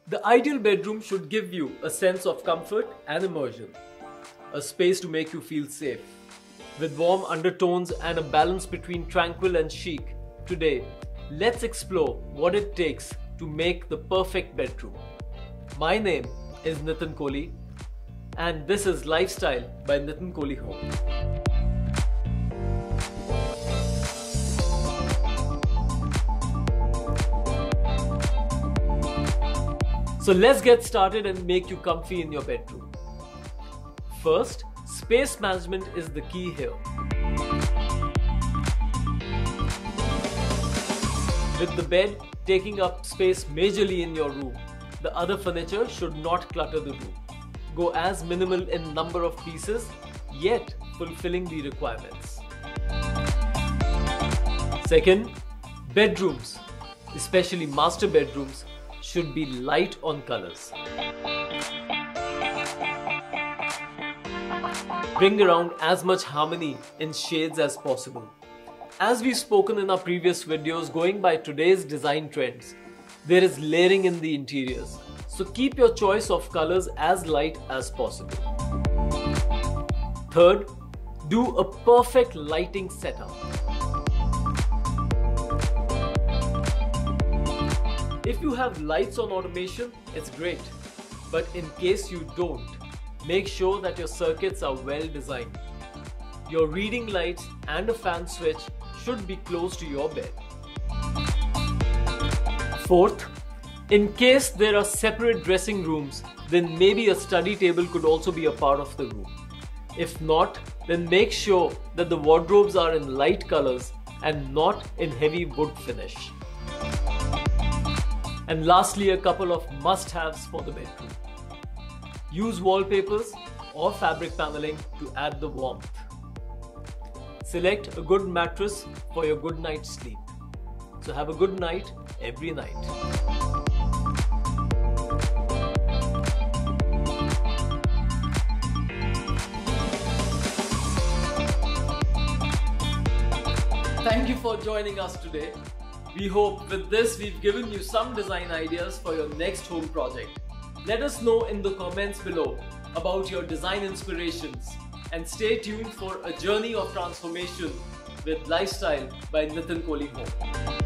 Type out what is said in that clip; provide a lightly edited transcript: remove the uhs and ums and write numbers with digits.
The ideal bedroom should give you a sense of comfort and immersion, a space to make you feel safe. With warm undertones and a balance between tranquil and chic, today, let's explore what it takes to make the perfect bedroom. My name is Nitin Kohli, and this is Lifestyle by Nitin Kohli Home. So let's get started and make you comfy in your bedroom. First, space management is the key here. With the bed taking up space majorly in your room, the other furniture should not clutter the room. Go as minimal in number of pieces, yet fulfilling the requirements. Second, bedrooms, especially master bedrooms, should be light on colors. Bring around as much harmony in shades as possible. As we've spoken in our previous videos, going by today's design trends, there is layering in the interiors. So keep your choice of colors as light as possible. Third, do a perfect lighting setup. If you have lights on automation, it's great. But in case you don't, make sure that your circuits are well designed. Your reading lights and a fan switch should be close to your bed. Fourth, in case there are separate dressing rooms, then maybe a study table could also be a part of the room. If not, then make sure that the wardrobes are in light colors and not in heavy wood finish. And lastly, a couple of must-haves for the bedroom. Use wallpapers or fabric paneling to add the warmth. Select a good mattress for your good night's sleep. So have a good night every night. Thank you for joining us today. We hope with this we've given you some design ideas for your next home project. Let us know in the comments below about your design inspirations, and stay tuned for a journey of transformation with Lifestyle by Nitin Kohli Home.